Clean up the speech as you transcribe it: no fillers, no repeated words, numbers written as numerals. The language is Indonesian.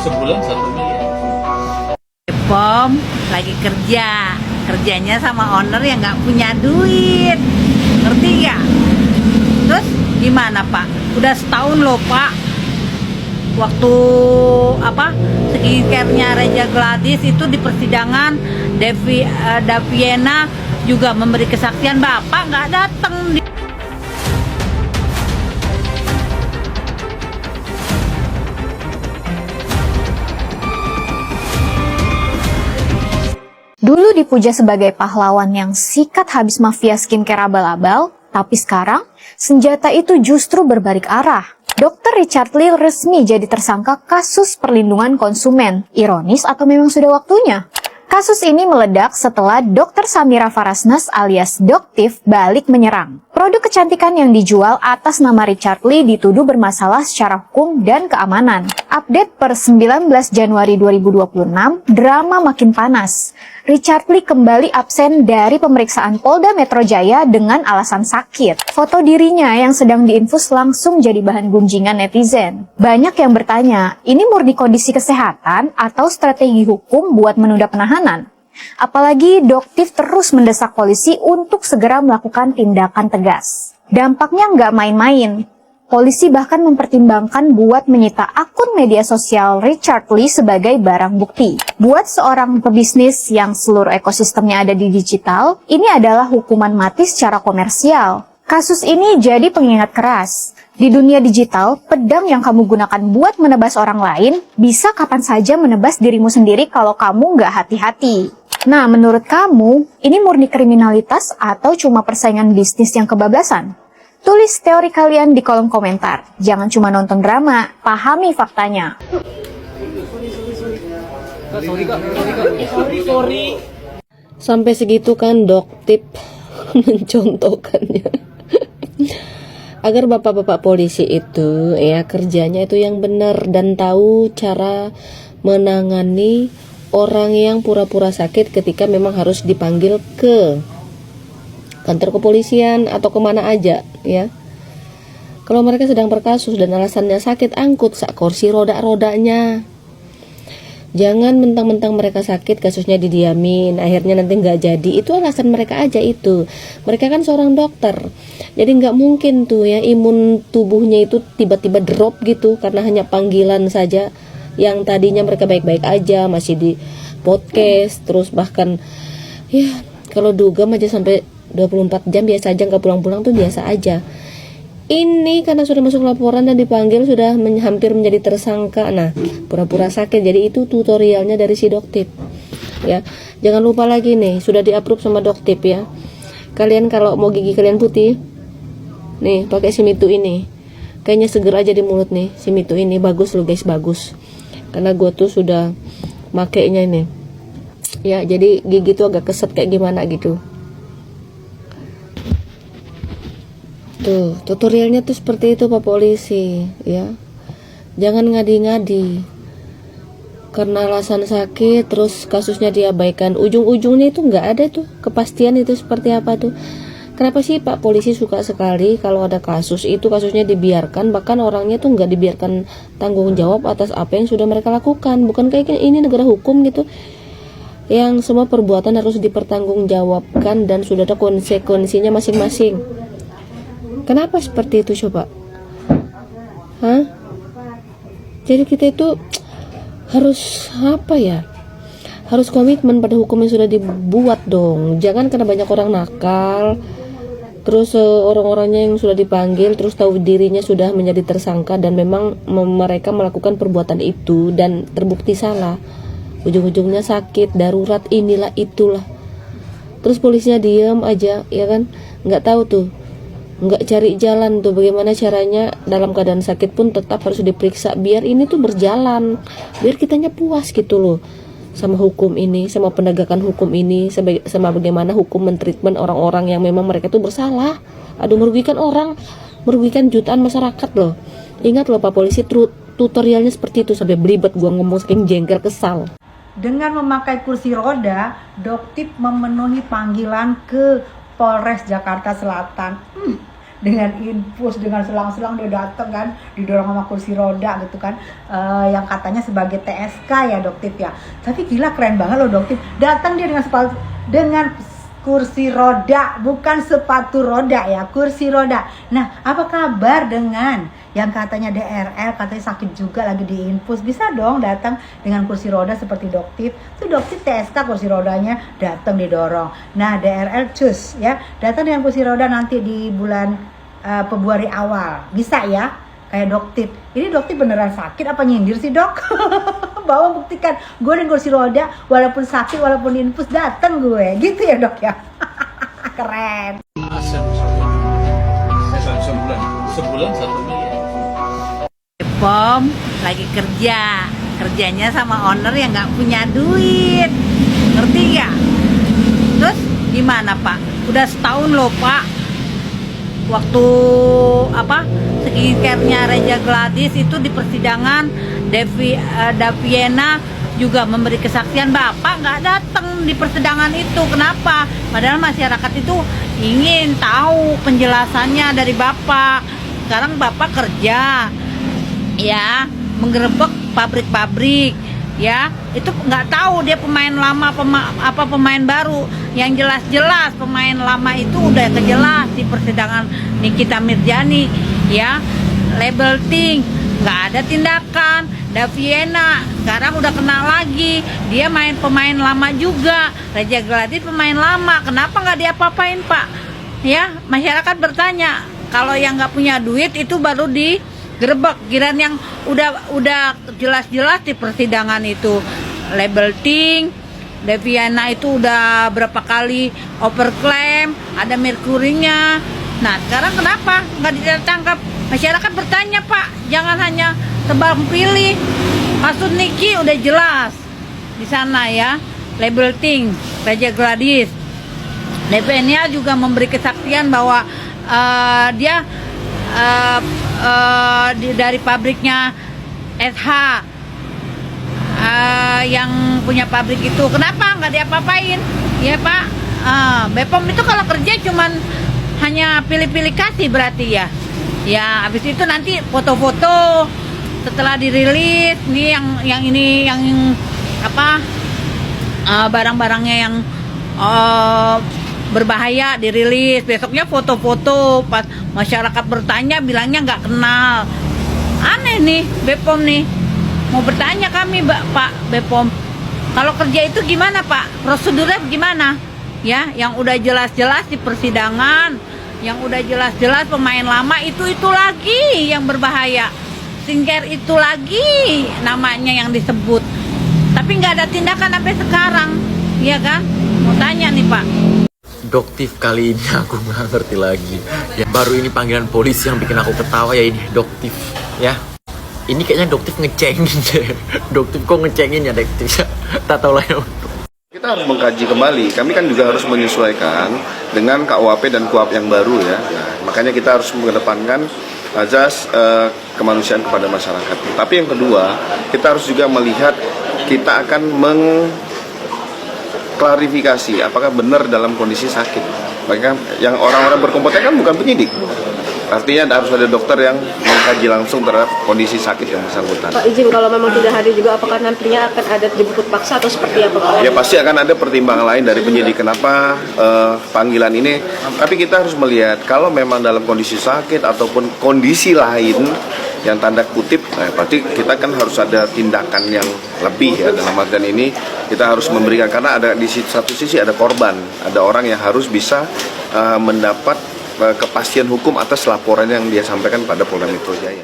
sebulan 1 miliar. Pom lagi kerjanya sama owner yang nggak punya duit, ngerti nggak? Terus gimana Pak? Udah setahun loh Pak. Waktu skincare-nya Reja Gladys itu di persidangan, Daviena juga memberi kesaksian, Bapak nggak datang. Dulu dipuja sebagai pahlawan yang sikat habis mafia skincare abal-abal, tapi sekarang senjata itu justru berbalik arah. Dr. Richard Lee resmi jadi tersangka kasus perlindungan konsumen. Ironis atau memang sudah waktunya? Kasus ini meledak setelah Dr. Samira Farasnas alias Doktif balik menyerang. Produk kecantikan yang dijual atas nama Richard Lee dituduh bermasalah secara hukum dan keamanan. Update per 19 Januari 2026, drama makin panas. Richard Lee kembali absen dari pemeriksaan Polda Metro Jaya dengan alasan sakit. Foto dirinya yang sedang diinfus langsung jadi bahan gunjingan netizen. Banyak yang bertanya, ini murni kondisi kesehatan atau strategi hukum buat menunda penahanan? Apalagi Doktif terus mendesak polisi untuk segera melakukan tindakan tegas. Dampaknya nggak main-main. Polisi bahkan mempertimbangkan buat menyita akun media sosial Richard Lee sebagai barang bukti. Buat seorang pebisnis yang seluruh ekosistemnya ada di digital, ini adalah hukuman mati secara komersial. Kasus ini jadi pengingat keras. Di dunia digital, pedang yang kamu gunakan buat menebas orang lain bisa kapan saja menebas dirimu sendiri kalau kamu nggak hati-hati. Nah, menurut kamu, ini murni kriminalitas atau cuma persaingan bisnis yang kebablasan? Tulis teori kalian di kolom komentar. Jangan cuma nonton drama, pahami faktanya. Sampai segitu kan Doktif mencontohkannya. Agar bapak-bapak polisi itu ya kerjanya itu yang benar dan tahu cara menangani orang yang pura-pura sakit ketika memang harus dipanggil ke kantor kepolisian atau kemana aja ya. Kalau mereka sedang berkasus dan alasannya sakit, angkut sak kursi roda-rodanya. Jangan mentang-mentang mereka sakit kasusnya didiamin, akhirnya nanti nggak jadi. Itu alasan mereka aja itu. Mereka kan seorang dokter, jadi nggak mungkin tuh ya imun tubuhnya itu tiba-tiba drop gitu karena hanya panggilan saja. Yang tadinya mereka baik-baik aja masih di podcast, terus bahkan ya kalau dugem aja sampai 24 jam biasa aja, nggak pulang-pulang tuh biasa aja. Ini karena sudah masuk laporan dan dipanggil sudah hampir menjadi tersangka. Nah, pura-pura sakit. Jadi itu tutorialnya dari si Doktif. Ya, jangan lupa lagi nih, sudah di-approve sama Doktif ya. Kalian kalau mau gigi kalian putih, nih pakai si Mitu ini. Kayaknya seger aja di mulut nih, si Mitu ini bagus loh guys, bagus. Karena gue tuh sudah makainya ini. Ya, jadi gigi tuh agak keset kayak gimana gitu. Tuh, tutorialnya tuh seperti itu Pak Polisi ya. Jangan ngadi-ngadi karena alasan sakit terus kasusnya diabaikan. Ujung-ujungnya itu nggak ada tuh kepastian itu seperti apa tuh. Kenapa sih Pak Polisi suka sekali kalau ada kasus itu kasusnya dibiarkan, bahkan orangnya tuh nggak dibiarkan tanggung jawab atas apa yang sudah mereka lakukan. Bukan kayak ini negara hukum gitu yang semua perbuatan harus dipertanggungjawabkan dan sudah ada konsekuensinya masing-masing. Kenapa seperti itu coba? Hah? Jadi kita itu harus apa ya? Harus komitmen pada hukum yang sudah dibuat dong. Jangan karena banyak orang nakal, terus orang-orangnya yang sudah dipanggil, terus tahu dirinya sudah menjadi tersangka dan memang mereka melakukan perbuatan itu dan terbukti salah. Ujung-ujungnya sakit, darurat, inilah itulah. Terus polisinya diam aja, ya kan? Nggak tahu tuh. Nggak cari jalan tuh bagaimana caranya dalam keadaan sakit pun tetap harus diperiksa biar ini tuh berjalan, biar kitanya puas gitu loh sama hukum ini, sama penegakan hukum ini, sama bagaimana hukum mentreatment orang-orang yang memang mereka tuh bersalah. Aduh, merugikan orang, merugikan jutaan masyarakat loh. Ingat loh Pak Polisi, tutorialnya seperti itu. Sampai belibet gua ngomong saking jengkel kesal. Dengan memakai kursi roda, Doktif memenuhi panggilan ke Polres Jakarta Selatan. dengan infus, dengan selang-selang dia datang kan, didorong sama kursi roda gitu kan, yang katanya sebagai TSK ya Doktif ya. Tapi gila keren banget loh Doktif, datang dia dengan kursi roda, bukan sepatu roda ya, kursi roda. Nah, apa kabar dengan yang katanya DRL, katanya sakit juga lagi diinfus? Bisa dong datang dengan kursi roda seperti Doktif. Itu Doktif TSK kursi rodanya datang didorong. Nah, DRL cus ya, datang dengan kursi roda nanti di bulan Februari awal. Bisa ya? Kayak Doktif. Ini Doktif beneran sakit apa nyindir sih, Dok? Bawa buktikan, gue dengan kursi roda walaupun sakit, walaupun infus datang gue. Gitu ya, Dok ya. Keren. Sebulan 1 miliar. Bepom lagi kerjanya sama owner yang nggak punya duit, ngerti ya? Terus gimana Pak? Udah setahun loh Pak. Waktu skincare-nya Reja Gladys itu di persidangan, Daviena juga memberi kesaksian, Bapak nggak datang di persidangan itu. Kenapa? Padahal masyarakat itu ingin tahu penjelasannya dari Bapak. Sekarang Bapak kerja ya, menggerebek pabrik-pabrik ya, itu nggak tahu dia pemain lama apa pemain baru. Yang jelas-jelas pemain lama itu udah kejelas di persidangan Nikita Mirjani ya, label ting, nggak ada tindakan. Daviena sekarang udah kena lagi, dia pemain lama juga. Reja Gladys pemain lama, kenapa nggak diapa-apain Pak? Ya, masyarakat bertanya, kalau yang nggak punya duit itu baru digerebek. Giran yang udah jelas-jelas di persidangan itu label ting, Daviena itu udah berapa kali overclaim, ada merkurinya. Nah sekarang kenapa nggak ditangkap? Masyarakat bertanya Pak, jangan hanya tebang pilih. Kasus Niki udah jelas di sana ya, label ting, Reja Gladys. Daviena juga memberi kesaksian bahwa dia dari pabriknya SH yang punya pabrik itu. Kenapa nggak diapa-apain ya Pak? Bepom itu kalau kerja cuman hanya pilih-pilih kasih berarti ya. Ya habis itu nanti foto-foto setelah dirilis nih yang barang-barangnya yang berbahaya dirilis, besoknya foto-foto, pas masyarakat bertanya bilangnya nggak kenal. Aneh nih Bepom nih, mau bertanya kami Pak Bepom, kalau kerja itu gimana Pak, prosedurnya gimana ya, yang udah jelas-jelas di persidangan, yang udah jelas-jelas pemain lama itu lagi yang berbahaya, skincare itu lagi namanya yang disebut, tapi nggak ada tindakan sampai sekarang ya kan. Mau tanya nih Pak, Doktif kali ini aku nggak ngerti lagi. Ya, baru ini panggilan polisi yang bikin aku ketawa ya ini Doktif ya. Ini kayaknya Doktif ngecengin deh. Doktif kok ngecengin ya Doktif? Tak tahu lah ya. Kita harus mengkaji kembali. Kami kan juga harus menyesuaikan dengan KUHP dan KUHP yang baru ya. Nah, makanya kita harus mengedepankan azas kemanusiaan kepada masyarakat. Tapi yang kedua, kita harus juga melihat, kita akan klarifikasi apakah benar dalam kondisi sakit. Bahkan yang orang-orang berkompeten kan bukan penyidik. Artinya harus ada dokter yang mengkaji langsung terhadap kondisi sakit yang bersangkutan. Pak izin, kalau memang tidak hadir juga, apakah nantinya akan ada jemput paksa atau seperti apa Pak? Ya pasti akan ada pertimbangan lain dari penyidik kenapa panggilan ini. Tapi kita harus melihat kalau memang dalam kondisi sakit ataupun kondisi lain yang tanda kutip, berarti kita kan harus ada tindakan yang lebih ya. Dalam artian ini kita harus memberikan, karena ada di satu sisi ada korban, ada orang yang harus bisa mendapat kepastian hukum atas laporan yang dia sampaikan pada Polda Metro Jaya.